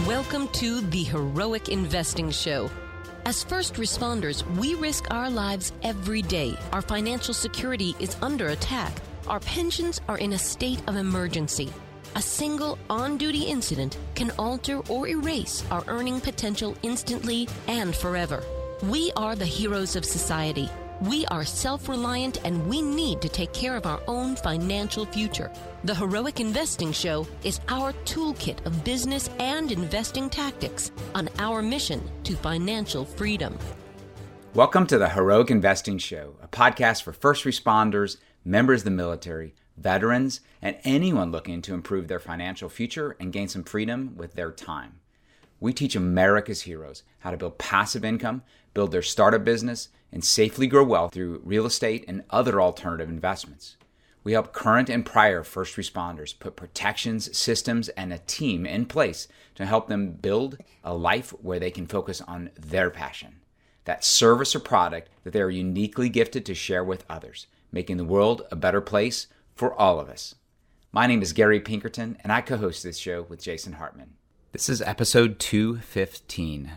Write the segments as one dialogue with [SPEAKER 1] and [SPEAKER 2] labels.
[SPEAKER 1] Welcome to the Heroic Investing Show. As first responders, we risk our lives every day. Our financial security is under attack. Our pensions are in a state of emergency. A single on-duty incident can alter or erase our earning potential instantly and forever. We are the heroes of society. We are self-reliant and we need to take care of our own financial future. The Heroic Investing Show is our toolkit of business and investing tactics on our mission to financial freedom.
[SPEAKER 2] Welcome to the Heroic Investing Show, a podcast for first responders, members of the military, veterans, and anyone looking to improve their financial future and gain some freedom with their time. We teach America's heroes how to build passive income, build their startup business, and safely grow wealth through real estate and other alternative investments. We help current and prior first responders put protections, systems, and a team in place to help them build a life where they can focus on their passion, that service or product that they are uniquely gifted to share with others, making the world a better place for all of us. My name is Gary Pinkerton, and I co-host this show with Jason Hartman. This is episode 215.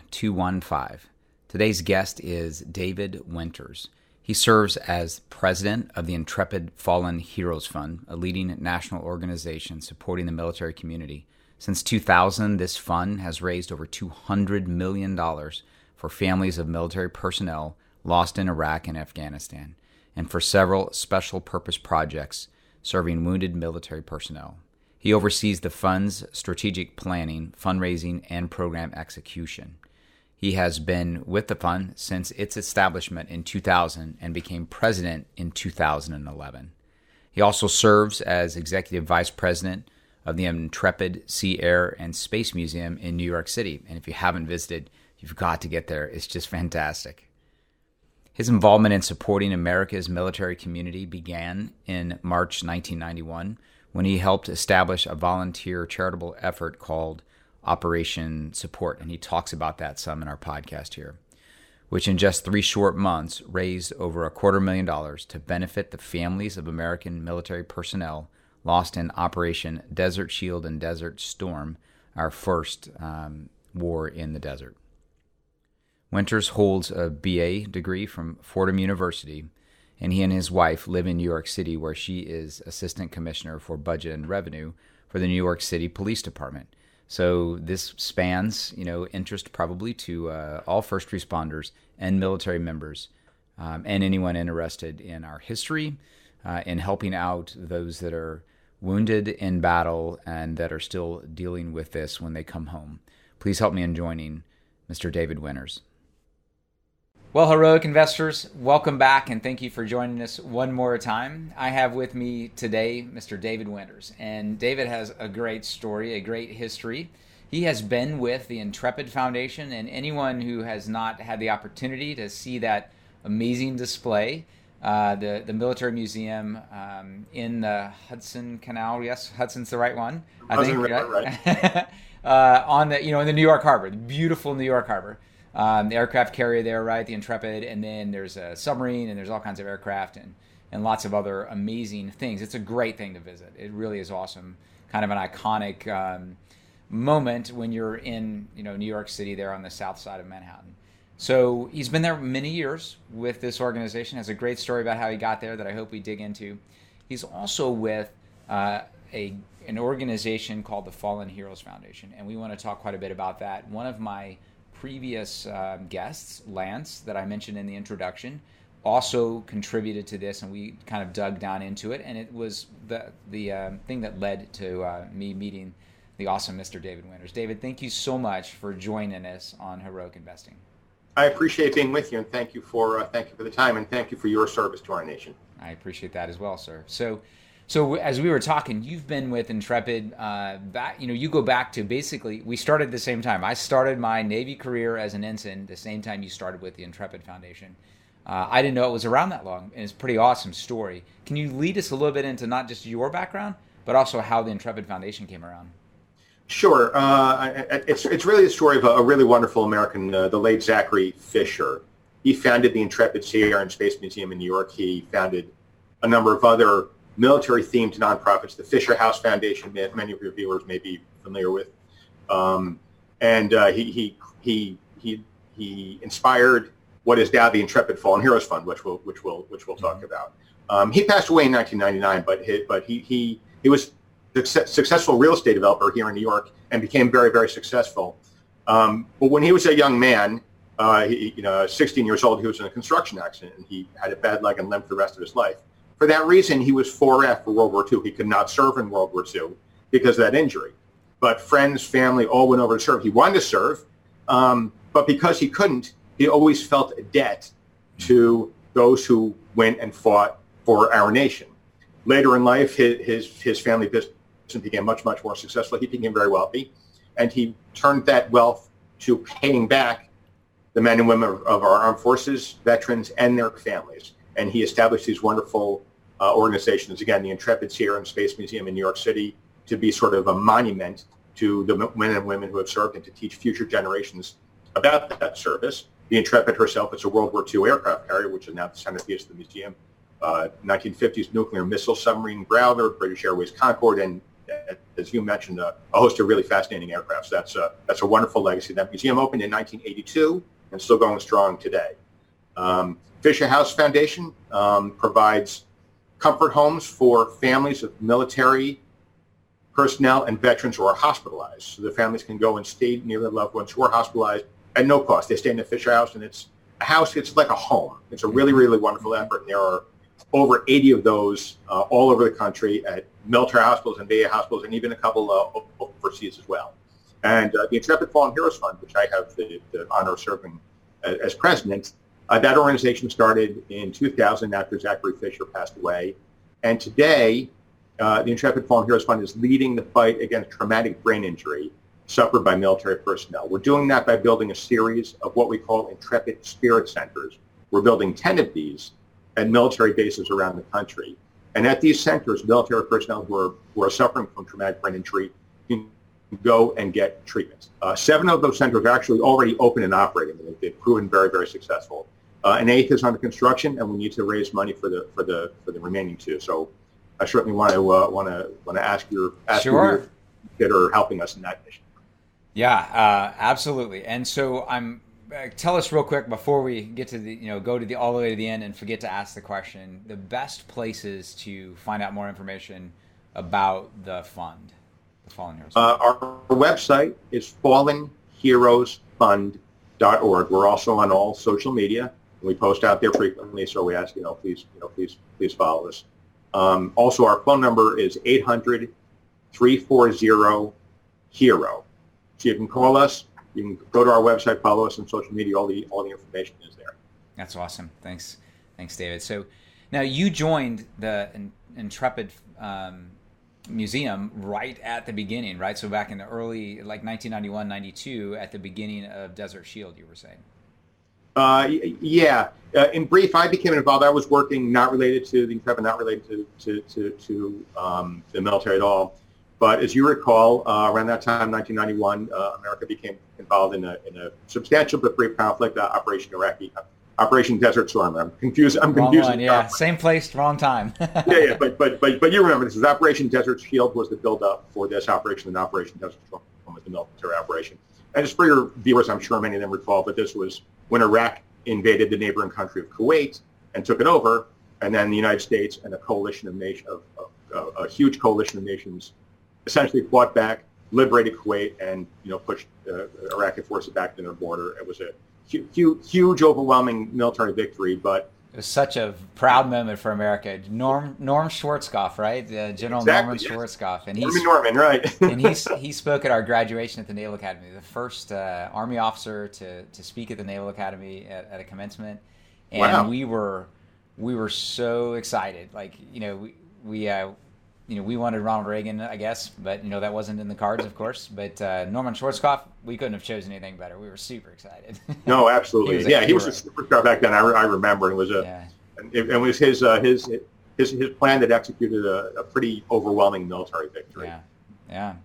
[SPEAKER 2] Today's guest is David Winters. He serves as president of the Intrepid Fallen Heroes Fund, a leading national organization supporting the military community. Since 2000, this fund has raised over $200 million for families of military personnel lost in Iraq and Afghanistan, and for several special purpose projects serving wounded military personnel. He oversees the fund's strategic planning, fundraising, and program execution. He has been with the fund since its establishment in 2000 and became president in 2011. He also serves as executive vice president of the Intrepid Sea, Air, and Space Museum in New York City. And if you haven't visited, you've got to get there. It's just fantastic. His involvement in supporting America's military community began in March 1991 when he helped establish a volunteer charitable effort called Operation Support, and he talks about that some in our podcast here, which in just 3 short months raised over $250,000 to benefit the families of American military personnel lost in Operation Desert Shield and Desert Storm, our first war in the desert. Winters holds a BA degree from Fordham University, and he and his wife live in New York City, where she is Assistant Commissioner for Budget and Revenue for the New York City Police Department. So this spans, interest probably to all first responders and military members and anyone interested in our history, in helping out those that are wounded in battle and that are still dealing with this when they come home. Please help me in joining Mr. David Winters. Well, heroic investors, welcome back, and thank you for joining us one more time. I have with me today Mr. David Winters, and David has a great story, a great history. He has been with the Intrepid Foundation, and anyone who has not had the opportunity to see that amazing display, the military museum in the Hudson Canal. Yes, Hudson's the right one. I think right. On the in the New York Harbor, the beautiful New York Harbor. The aircraft carrier there, right, the Intrepid, and then there's a submarine, and there's all kinds of aircraft and lots of other amazing things. It's a great thing to visit. It really is awesome, kind of an iconic moment when you're in New York City there on the south side of Manhattan. So he's been there many years with this organization, has a great story about how he got there that I hope we dig into. He's also with an organization called the Fallen Heroes Foundation, and we want to talk quite a bit about that. One of my previous guests, Lance, that I mentioned in the introduction, also contributed to this, and we kind of dug down into it, and it was the thing that led to me meeting the awesome Mr. David Winters. David, thank you so much for joining us on Heroic Investing.
[SPEAKER 3] I appreciate being with you, and thank you for the time, and thank you for your service to our nation.
[SPEAKER 2] I appreciate that as well, sir. So as we were talking, you've been with Intrepid you go back to basically, we started at the same time. I started my Navy career as an ensign the same time you started with the Intrepid Foundation. I didn't know it was around that long, and it's a pretty awesome story. Can you lead us a little bit into not just your background, but also how the Intrepid Foundation came around?
[SPEAKER 3] Sure. It's really the story of a really wonderful American, the late Zachary Fisher. He founded the Intrepid Sea, Air, and Space Museum in New York. He founded a number of other military-themed nonprofits, the Fisher House Foundation, many of your viewers may be familiar with. and he inspired what is now the Intrepid Fallen Heroes Fund, which we'll talk about. He passed away in 1999, but he was a successful real estate developer here in New York and became very, very successful. But when he was a young man, 16 years old, he was in a construction accident, and he had a bad leg and limp the rest of his life. For that reason, he was 4F for World War II. He could not serve in World War II because of that injury. But friends, family, all went over to serve. He wanted to serve, but because he couldn't, he always felt a debt to those who went and fought for our nation. Later in life, his family business became much, much more successful. He became very wealthy, and he turned that wealth to paying back the men and women of our armed forces, veterans, and their families. And he established these wonderful organizations, again, the Intrepid Sea and Space Museum in New York City, to be sort of a monument to the men and women who have served and to teach future generations about that service. The Intrepid herself is a World War II aircraft carrier, which is now the centerpiece of the museum. 1950s nuclear missile submarine Growler, British Airways Concorde, and as you mentioned, a host of really fascinating aircrafts. That's a wonderful legacy. That museum opened in 1982 and still going strong today. Fisher House Foundation provides comfort homes for families of military personnel and veterans who are hospitalized. So the families can go and stay near their loved ones who are hospitalized at no cost. They stay in the Fisher House, and it's a house. It's like a home. It's a really, really wonderful effort. And there are over 80 of those all over the country at military hospitals and VA hospitals, and even a couple overseas as well. And the Intrepid Fallen Heroes Fund, which I have the honor of serving as president, that organization started in 2000 after Zachary Fisher passed away. And today, the Intrepid Fallen Heroes Fund is leading the fight against traumatic brain injury suffered by military personnel. We're doing that by building a series of what we call Intrepid Spirit Centers. We're building 10 of these at military bases around the country. And at these centers, military personnel who are suffering from traumatic brain injury can go and get treatment. 7 of those centers are actually already open and operating. They've proven very, very successful. An 8th is under construction, and we need to raise money for the remaining 2. So I certainly want to ask your
[SPEAKER 2] Sure.
[SPEAKER 3] that are helping us in that mission.
[SPEAKER 2] Yeah, absolutely. And so tell us real quick before we get to go to all the way to the end and forget to ask the question, the best places to find out more information about the fund, the Fallen Heroes Fund.
[SPEAKER 3] Our website is fallenheroesfund.org. We're also on all social media. We post out there frequently, so we ask please follow us. Also, our phone number is 800-340-HERO. So you can call us. You can go to our website, follow us on social media. All the information is there.
[SPEAKER 2] That's awesome. Thanks, David. So now you joined the Intrepid Museum right at the beginning, right? So back in the early, 1991, 92, at the beginning of Desert Shield, you were saying.
[SPEAKER 3] Yeah. In brief, I became involved. I was working not related to the Intrepid, not related to the military at all. But as you recall, around that time, 1991, America became involved in a substantial but brief conflict, Operation Desert Storm. I'm confused.
[SPEAKER 2] Yeah, same place, wrong time.
[SPEAKER 3] yeah, but you remember this is Operation Desert Shield was the build-up for this operation, and Operation Desert Storm was the military operation. And just for your viewers, I'm sure many of them recall, but this was when Iraq invaded the neighboring country of Kuwait and took it over, and then the United States and a coalition of a huge coalition of nations essentially fought back, liberated Kuwait, and pushed Iraqi forces back to their border. It was a huge, overwhelming military victory, but
[SPEAKER 2] it was such a proud moment for America. Norm Schwarzkopf, right? General
[SPEAKER 3] exactly,
[SPEAKER 2] Norman Schwarzkopf, and
[SPEAKER 3] Norman, right?
[SPEAKER 2] And he spoke at our graduation at the Naval Academy, the first Army officer to speak at the Naval Academy at a commencement, and
[SPEAKER 3] wow.
[SPEAKER 2] we were so excited. We wanted Ronald Reagan, I guess, but that wasn't in the cards, of course. But Norman Schwarzkopf, we couldn't have chosen anything better. We were super excited.
[SPEAKER 3] No, absolutely. He was a superstar back then. I remember. It was it was his plan that executed a pretty overwhelming military victory.
[SPEAKER 2] Yeah.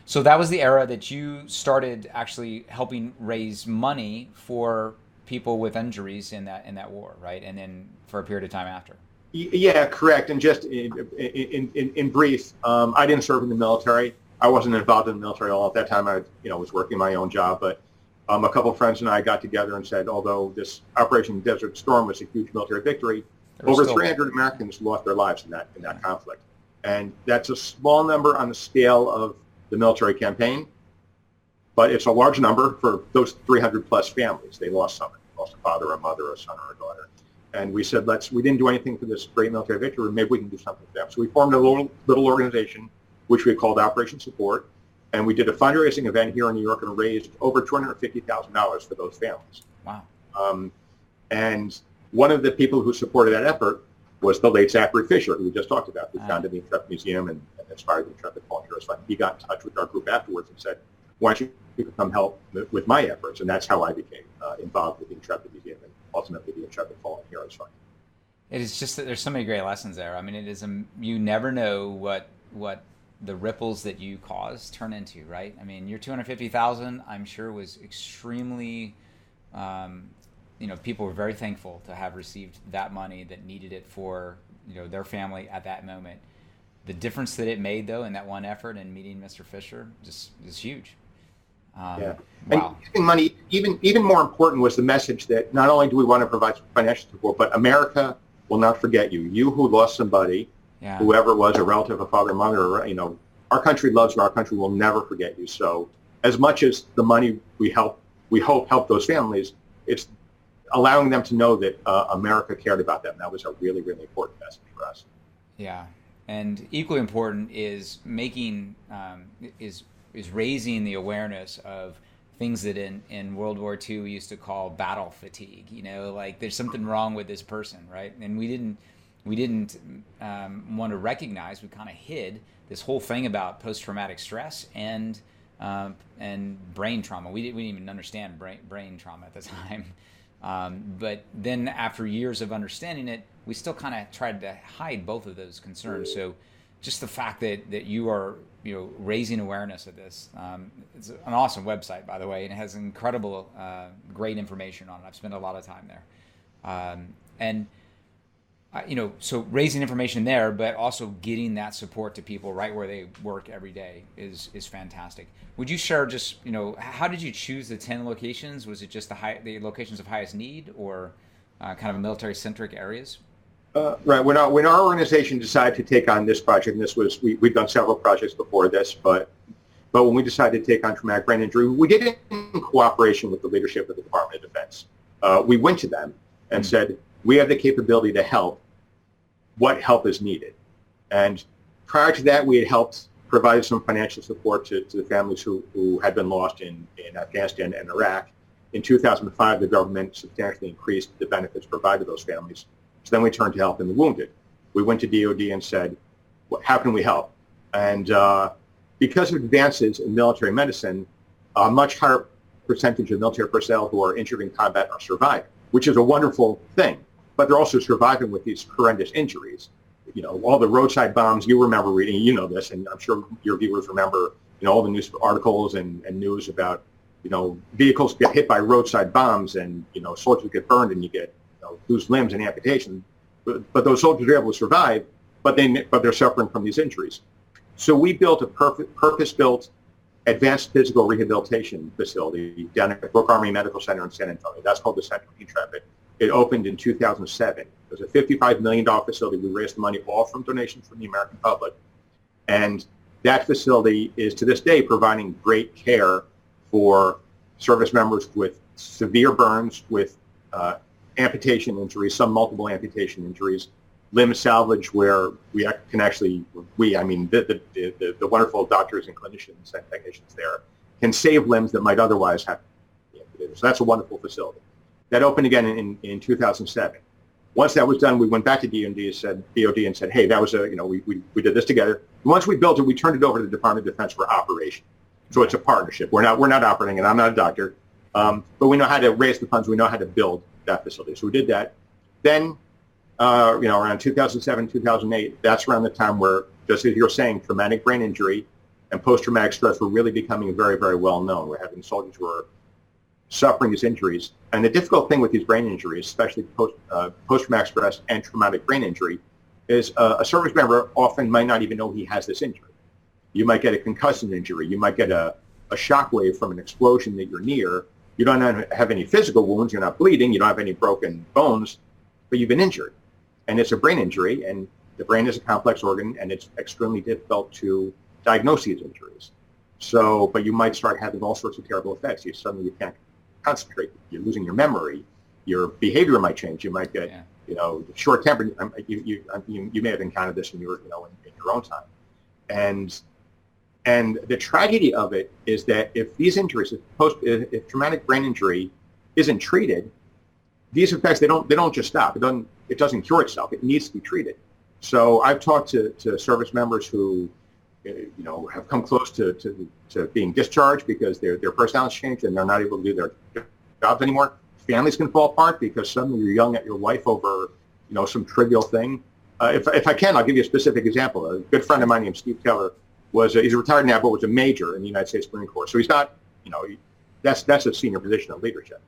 [SPEAKER 2] So that was the era that you started actually helping raise money for people with injuries in that war, right? And then for a period of time after.
[SPEAKER 3] Yeah, correct. And just in brief, I didn't serve in the military. I wasn't involved in the military at all at that time. I was working my own job, but a couple of friends and I got together and said, although this Operation Desert Storm was a huge military victory, over 300 Americans lost their lives in that conflict. And that's a small number on the scale of the military campaign, but it's a large number for those 300 plus families. They lost someone, lost a father, a mother, a son, or a daughter. And we said, we didn't do anything for this great military victory, maybe we can do something for them. So we formed a little organization, which we called Operation Support, and we did a fundraising event here in New York and raised over $250,000 for those families.
[SPEAKER 2] Wow.
[SPEAKER 3] And one of the people who supported that effort was the late Zachary Fisher, who we just talked about, who founded the Intrepid Museum and inspired the Intrepid Fallen Heroes Fund. He got in touch with our group afterwards and said, why don't you come help with my efforts? And that's how I became involved with the Intrepid Museum and ultimately the Intrepid Fallen Heroes Fund.
[SPEAKER 2] It is just that there's so many great lessons there. I mean, it is you never know what the ripples that you cause turn into, right? I mean, your $250,000, I'm sure, was extremely, people were very thankful to have received that money that needed it for, their family at that moment. The difference that it made, though, in that one effort and meeting Mr. Fisher just is huge.
[SPEAKER 3] Yeah.
[SPEAKER 2] Wow.
[SPEAKER 3] And giving money, even more important was the message that not only do we want to provide financial support, but America will not forget you. You who lost somebody, whoever it was, a relative, a father, mother, our country loves you. Our country will never forget you. So as much as the money we hope help those families, it's allowing them to know that America cared about them. That was a really, really important message for us.
[SPEAKER 2] Yeah. And equally important is making, is raising the awareness of things that in World War II we used to call battle fatigue. Like there's something wrong with this person, right? And we didn't want to recognize. We kind of hid this whole thing about post-traumatic stress and brain trauma. We didn't even understand brain trauma at the time. But then after years of understanding it, we still kind of tried to hide both of those concerns. So just the fact that you are raising awareness of this. It's an awesome website, by the way, and it has incredible, great information on it. I've spent a lot of time there. So raising information there, but also getting that support to people right where they work every day is fantastic. Would you share just, how did you choose the 10 locations? Was it just the locations of highest need or kind of military-centric areas?
[SPEAKER 3] Right. When our organization decided to take on this project, and this was, we've done several projects before this, but when we decided to take on traumatic brain injury, we did it in cooperation with the leadership of the Department of Defense. We went to them and said, we have the capability to help. What help is needed? And prior to that, we had helped provide some financial support to the families who had been lost in Afghanistan and Iraq. In 2005, the government substantially increased the benefits provided to those families. So then we turned to helping the wounded. We went to DOD and said, how can we help? And because of advances in military medicine, a much higher percentage of military personnel who are injured in combat are surviving, which is a wonderful thing. But they're also surviving with these horrendous injuries. All the roadside bombs, you remember reading, this, and I'm sure your viewers remember, all the news articles and news about, vehicles get hit by roadside bombs and, soldiers get burned and you get, lose limbs and amputation. But those soldiers are able to survive, but they're suffering from these injuries. So we built a purpose-built advanced physical rehabilitation facility down at Brooke Army Medical Center in San Antonio. That's called the Center of Intrepid. It opened in 2007. It was a $55 million facility. We raised the money all from donations from the American public. And that facility is to this day providing great care for service members with severe burns, with amputation injuries, some multiple amputation injuries, limb salvage where we can actually, the wonderful doctors and clinicians and technicians there can save limbs that might otherwise have to be amputated. So that's a wonderful facility. That opened again in 2007. Once that was done, we went back to DOD and said, hey, that was we did this together. And once we built it, we turned it over to the Department of Defense for operation. So it's a partnership. We're not operating it. I'm not a doctor, but we know how to raise the funds. We know how to build that facility. So we did that. Then, around 2007, 2008, that's around the time where, just as you're saying, traumatic brain injury and post-traumatic stress were really becoming very, very well known. We're having soldiers who are suffering these injuries. And the difficult thing with these brain injuries, especially post-traumatic stress and traumatic brain injury, is a service member often might not even know he has this injury. You might get a concussion injury. You might get a shock wave from an explosion that you're near. You don't have any physical wounds. You're not bleeding. You don't have any broken bones, but you've been injured. And it's a brain injury, and the brain is a complex organ, and it's extremely difficult to diagnose these injuries. So, but you might start having all sorts of terrible effects. Suddenly you can't concentrate. You're losing your memory. Your behavior might change. You might get, short-tempered. You may have encountered this in your own time. And the tragedy of it is that if these injuries, if traumatic brain injury isn't treated, these effects they don't just stop. It doesn't cure itself. It needs to be treated. So I've talked to service members who have come close to being discharged because their personalities changed and they're not able to do their jobs anymore. Families can fall apart because suddenly you're yelling at your wife over some trivial thing. If I can, I'll give you a specific example. A good friend of mine named Steve Keller he's retired now, but was a major in the United States Marine Corps. So he's not, that's a senior position of leadership.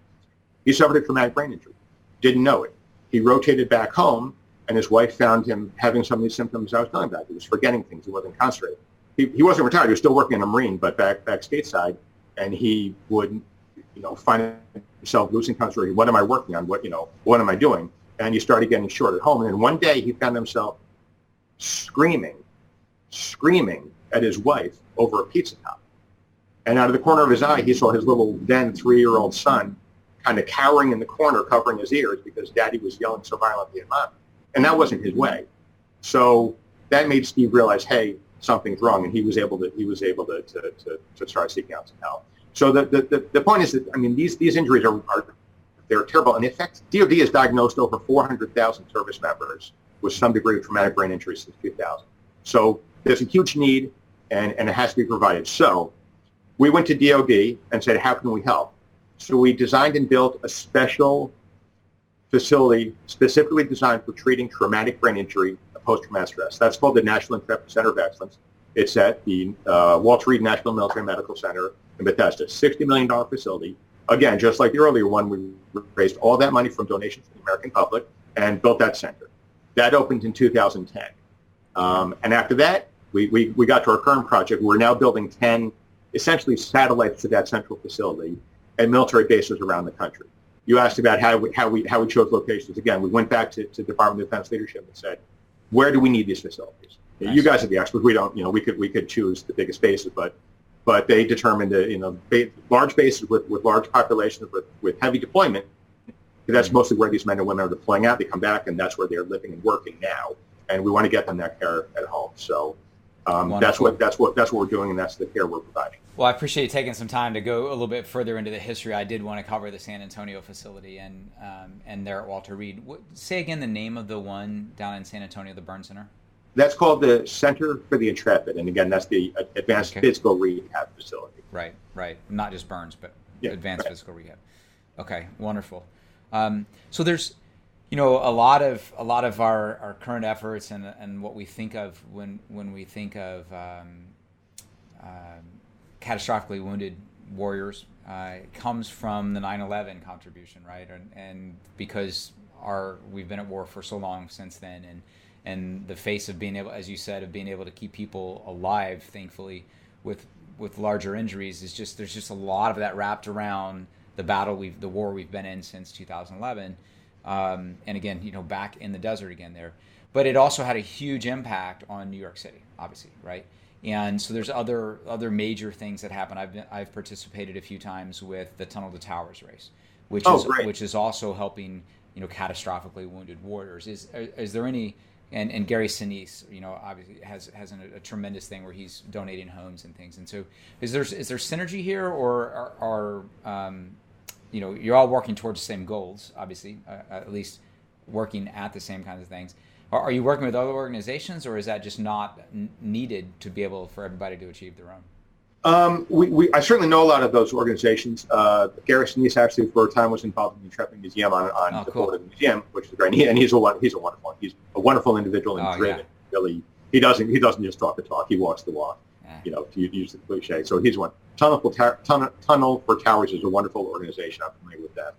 [SPEAKER 3] He suffered a traumatic brain injury, didn't know it. He rotated back home, and his wife found him having some of these symptoms I was telling about. He was forgetting things. He wasn't concentrating. He wasn't retired. He was still working in a Marine, but back stateside, and he would, find himself losing concentration. What am I working on? What am I doing? And he started getting short at home. And then one day he found himself screaming at his wife over a pizza top. And out of the corner of his eye, he saw his little then 3-year-old son kind of cowering in the corner, covering his ears because Daddy was yelling so violently at Mom. And that wasn't his way. So that made Steve realize, hey, something's wrong, and he was able to start seeking out some help. So the point is that these injuries they're terrible, and in fact, DoD has diagnosed over 400,000 service members with some degree of traumatic brain injury since 2000. So there's a huge need, and it has to be provided. So we went to DoD and said, how can we help? So we designed and built a special facility specifically designed for treating traumatic brain injury and post-traumatic stress. That's called the National Intrepid Center of Excellence. It's at the Walter Reed National Military Medical Center in Bethesda, $60 million facility. Again, just like the earlier one, we raised all that money from donations from the American public and built that center. That opened in 2010. And after that, we got to our current project. We're now building 10 essentially satellites to that central facility at military bases around the country. You asked about how we chose locations. Again, we went back to Department of Defense leadership and said, where do we need these facilities? Nice. You guys are the experts. We don't, we could choose the biggest bases, but they determined large bases with large populations with heavy deployment. That's mostly where these men and women are deploying out. They come back, and that's where they're living and working now. And we want to get them that care at home. So that's what we're doing, and that's the care we're providing.
[SPEAKER 2] Well, I appreciate you taking some time to go a little bit further into the history. I did want to cover the San Antonio facility and there at Walter Reed. Say again the name of the one down in San Antonio, the burn center.
[SPEAKER 3] That's called the Center for the Intrepid, and again, that's the Advanced Physical Rehab Facility.
[SPEAKER 2] Right. Not just burns, but advanced physical rehab. Okay, wonderful. So there's, a lot of our current efforts and what we think of when we think of catastrophically wounded warriors comes from the 9/11 contribution, right? And because we've been at war for so long since then, and the face of being able, as you said, of being able to keep people alive, thankfully, with larger injuries is there's just a lot of that wrapped around the war we've been in since 2011, and again, back in the desert again there. But it also had a huge impact on New York City, obviously, right? And so there's other major things that happen. I've participated a few times with the Tunnel to Towers race, which is also helping catastrophically wounded warriors. Is there any? And Gary Sinise, obviously has a tremendous thing where he's donating homes and things. And so, is there synergy here, or are you're all working towards the same goals, obviously, at least working at the same kinds of things. Are you working with other organizations, or is that just not needed to be able for everybody to achieve their own?
[SPEAKER 3] I certainly know a lot of those organizations. Gary Sinise actually for a time was involved in the Intrepid Museum on the board of the museum, which is great. And he's a wonderful individual and driven. Yeah. Really, he doesn't just talk the talk. He walks the walk. Yeah. To use the cliche. So he's one. Tunnel for Towers is a wonderful organization. I'm familiar with that.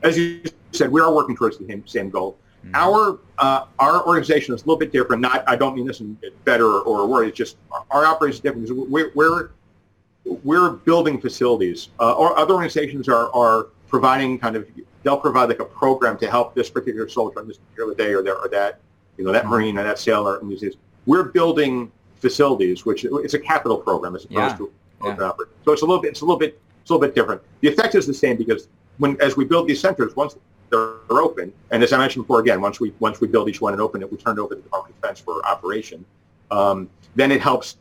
[SPEAKER 3] As you said, we are working towards the same goal. Our organization is a little bit different. I don't mean this in better or worse. It's just our operation is different because we're building facilities. Or other organizations are providing they'll provide like a program to help this particular soldier on this particular day or that that Marine or that sailor. And we're building facilities, which it's a capital program as opposed to a program. So it's a little bit different. The effect is the same because as we build these centers, once they're open, and as I mentioned before, again, once we build each one and open it, we turn it over to the Department of Defense for operation. Then it helps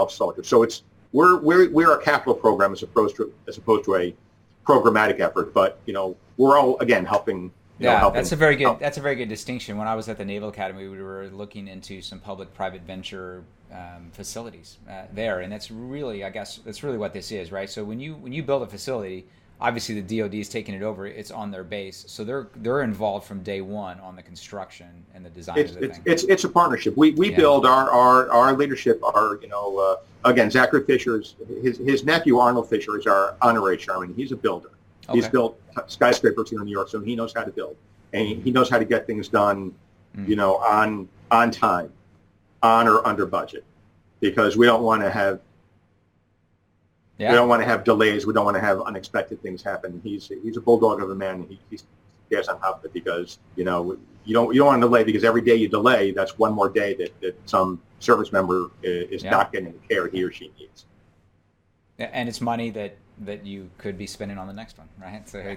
[SPEAKER 3] soldiers. So we're a capital program as opposed to a programmatic effort. But we're all again helping.
[SPEAKER 2] That's a very good distinction. When I was at the Naval Academy, we were looking into some public-private venture facilities there, and that's really what this is, right? So when you build a facility, obviously the DoD is taking it over; it's on their base, so they're involved from day one on the construction and the design of the thing.
[SPEAKER 3] It's a partnership. We build our leadership. Again, Zachary Fisher's his nephew Arnold Fisher is our honorary chairman. He's a builder. Okay. He's built skyscrapers here in New York, so he knows how to build, and he knows how to get things done, on time, on or under budget, because we don't want to have delays. We don't want to have unexpected things happen. He's a bulldog of a man. He stays on top of it because you don't want to delay, because every day you delay, that's one more day that some service member is not getting the care he or she needs.
[SPEAKER 2] And it's money that you could be spending on the next one, right? So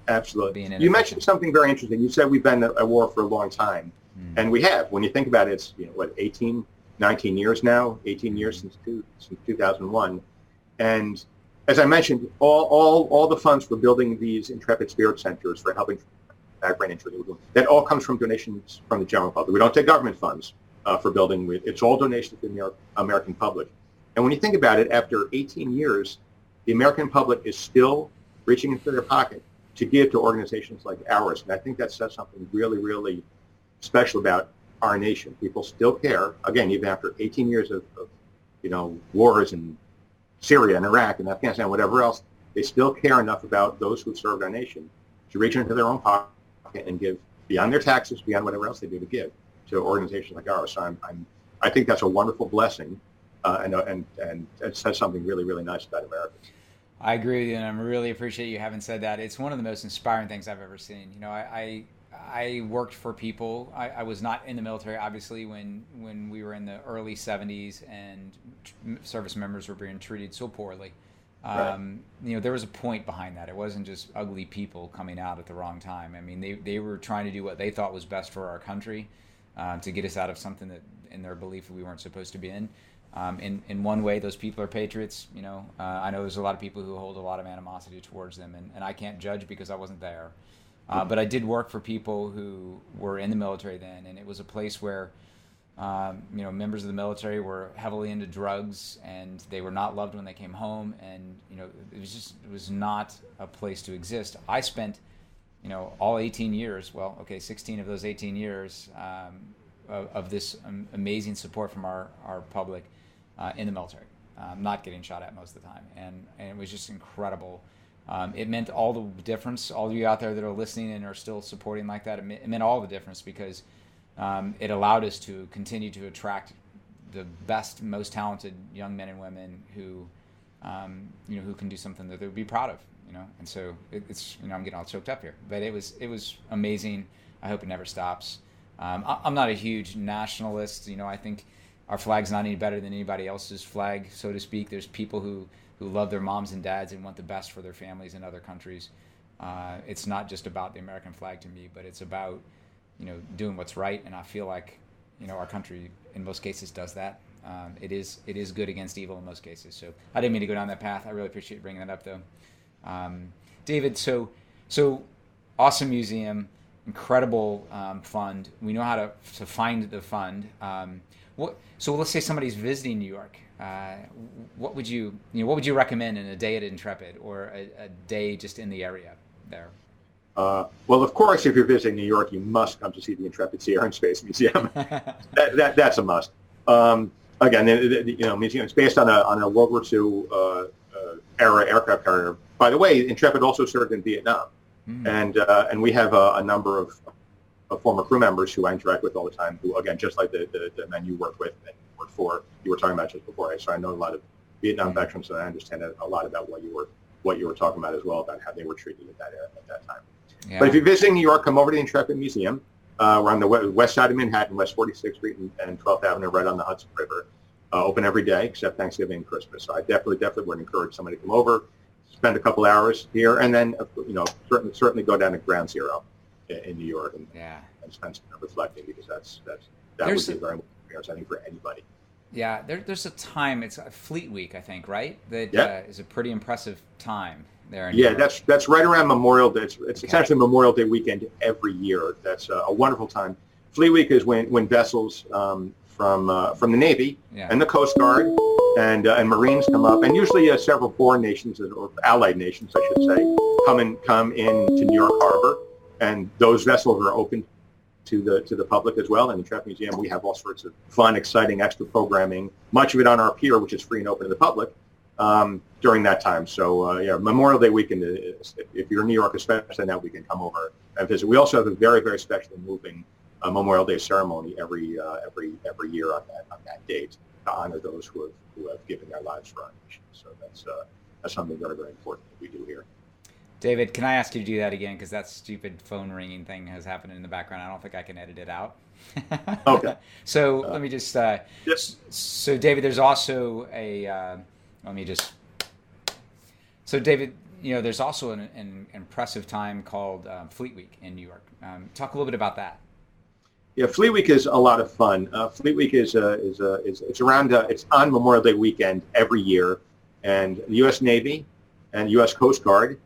[SPEAKER 3] absolutely. You mentioned something very interesting. You said we've been at war for a long time, and we have. When you think about it, it's 19 years now, 18 years since 2001, and as I mentioned, all the funds for building these Intrepid Spirit Centers for helping brain injury, that all comes from donations from the general public. We don't take government funds for building. It's all donations from the American public. And when you think about it, after 18 years, the American public is still reaching into their pocket to give to organizations like ours. And I think that says something really, really special about our nation. People still care, again, even after 18 years of wars in Syria and Iraq and Afghanistan, whatever else, they still care enough about those who served our nation to reach into their own pocket and give beyond their taxes, beyond whatever else they do, to give to organizations like ours. So I think that's a wonderful blessing. And it says something really, really nice about America.
[SPEAKER 2] I agree with you, and I really appreciate you having said that. It's one of the most inspiring things I've ever seen. I worked for people. I was not in the military, obviously, when we were in the early 70s and service members were being treated so poorly. Right. There was a point behind that. It wasn't just ugly people coming out at the wrong time. I mean, they were trying to do what they thought was best for our country, to get us out of something that, in their belief, we weren't supposed to be in. In one way, those people are patriots. I know there's a lot of people who hold a lot of animosity towards them, and I can't judge because I wasn't there. But I did work for people who were in the military then, and it was a place where, members of the military were heavily into drugs, and they were not loved when they came home, and it was not a place to exist. I spent, all 18 years, 16 of those 18 years of this amazing support from our public. In the military, not getting shot at most of the time, and it was just incredible. It meant all the difference. All of you out there that are listening and are still supporting like that, it meant all the difference because it allowed us to continue to attract the best, most talented young men and women who can do something that they would be proud of. And so it's I'm getting all choked up here, but it was amazing. I hope it never stops. I'm not a huge nationalist. I think our flag's not any better than anybody else's flag, so to speak. There's people who love their moms and dads and want the best for their families in other countries. It's not just about the American flag to me, but it's about, doing what's right. And I feel like, our country in most cases does that. It is good against evil in most cases. So I didn't mean to go down that path. I really appreciate you bringing that up, though. David, so awesome museum, incredible fund. We know how to find the fund. So let's say somebody's visiting New York. What would you recommend in a day at Intrepid or a day just in the area there?
[SPEAKER 3] Well, of course, if you're visiting New York, you must come to see the Intrepid Sea Air and Space Museum. That's a must. Again, the museum is based on a World War II era aircraft carrier. By the way, Intrepid also served in Vietnam, and we have a number of former crew members who I interact with all the time, who, again, just like the men you work with and work for, you were talking about just before. So I know a lot of Vietnam veterans, and I understand a lot about what you were talking about as well, about how they were treated at that time. Yeah. But if you're visiting New York, come over to the Intrepid Museum. We're on the west side of Manhattan, West 46th Street and 12th Avenue, right on the Hudson River. Open every day except Thanksgiving and Christmas. So I definitely would encourage somebody to come over, spend a couple hours here, and then certainly go down to Ground Zero in New York and spend some time reflecting, because that would be very much experience, I think, for anybody.
[SPEAKER 2] Yeah, there's a time, it's Fleet Week, I think, right? That is a pretty impressive time there. In New York. That's right around Memorial Day. It's essentially Memorial Day weekend every year. That's a wonderful time. Fleet Week is when vessels from the Navy and the Coast Guard and Marines come up, and usually several foreign nations or allied nations, I should say, come into New York Harbor, and those vessels are open to the public as well. In the Intrepid Museum, we have all sorts of fun, exciting, extra programming, much of it on our pier, which is free and open to the public during that time. So Memorial Day weekend, if you're in New York, especially that weekend, come over and visit. We also have a very, very special and moving Memorial Day ceremony every year on that date to honor those who have given their lives for our nation. So that's something very, very important that we do here. David, can I ask you to do that again? Because that stupid phone ringing thing has happened in the background. I don't think I can edit it out.
[SPEAKER 3] Okay.
[SPEAKER 2] So let me just. So David, there's also a. So David, there's also an impressive time called Fleet Week in New York. Talk a little bit about that.
[SPEAKER 3] Yeah, Fleet Week is a lot of fun. Fleet Week it's on Memorial Day weekend every year, and the U.S. Navy and U.S. Coast Guard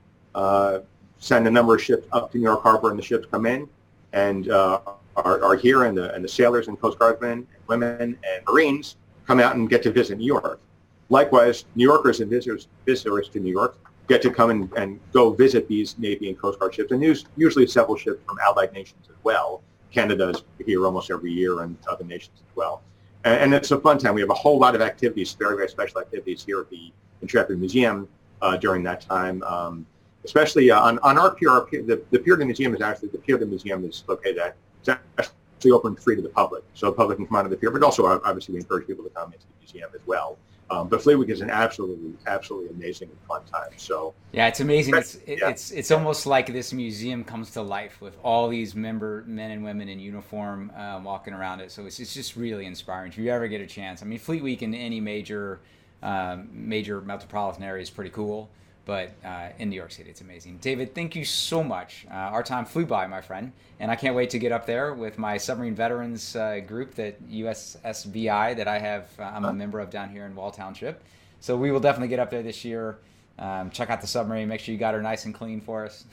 [SPEAKER 3] send a number of ships up to New York Harbor, and the ships come in and are here, and the sailors and Coast Guardsmen and women and Marines come out and get to visit New York. Likewise, New Yorkers and visitors to New York get to come and go visit these Navy and Coast Guard ships, and usually several ships from allied nations as well. Canada's here almost every year, and other nations as well. And it's a fun time. We have a whole lot of activities, very, very special activities here at the Intrepid Museum during that time. Especially on our pier, the pier of the museum is actually, the pier of the museum is located at, it's actually open free to the public. So the public can come out of the pier, but also obviously we encourage people to come into the museum as well. But Fleet Week is an absolutely amazing and fun time. So
[SPEAKER 2] yeah, it's amazing. It's almost like this museum comes to life with all these men and women in uniform walking around it. So it's just really inspiring. If you ever get a chance, I mean, Fleet Week in any major metropolitan area is pretty cool. But in New York City, it's amazing. David, thank you so much. Our time flew by, my friend, and I can't wait to get up there with my submarine veterans group, that USSVI that I have. I'm a member of down here in Wall Township. So we will definitely get up there this year. Check out the submarine. Make sure you got her nice and clean for us.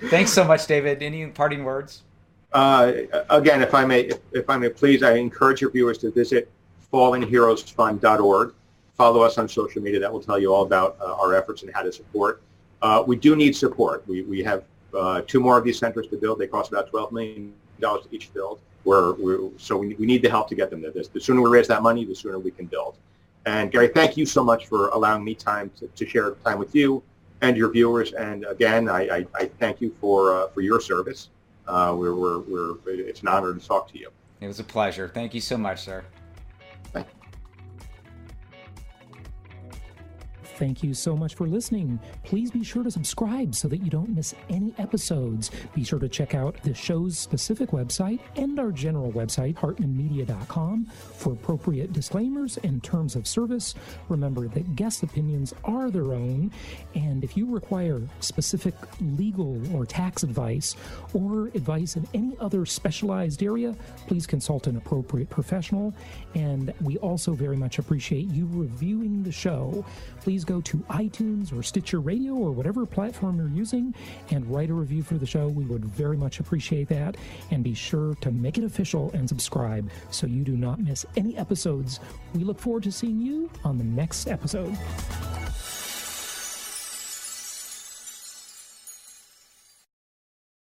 [SPEAKER 2] Thanks so much, David. Any parting words?
[SPEAKER 3] Again, if I may, please, I encourage your viewers to visit fallenheroesfund.org. Follow us on social media. That will tell you all about our efforts and how to support. We do need support. We have 2 more of these centers to build. They cost about $12 million to each build. So we need the help to get them there. The sooner we raise that money, the sooner we can build. And Gary, thank you so much for allowing me time to share time with you and your viewers. And again, I thank you for your service. It's an honor to talk to you.
[SPEAKER 2] It was a pleasure. Thank you so much, sir.
[SPEAKER 4] Thank you so much for listening. Please be sure to subscribe so that you don't miss any episodes. Be sure to check out the show's specific website and our general website, hartmanmedia.com, for appropriate disclaimers and terms of service. Remember that guest opinions are their own, and if you require specific legal or tax advice or advice in any other specialized area, please consult an appropriate professional. And we also very much appreciate you reviewing the show. Please go to iTunes or Stitcher Radio or whatever platform you're using and write a review for the show. We would very much appreciate that. And be sure to make it official and subscribe so you do not miss any episodes. We look forward to seeing you on the next episode.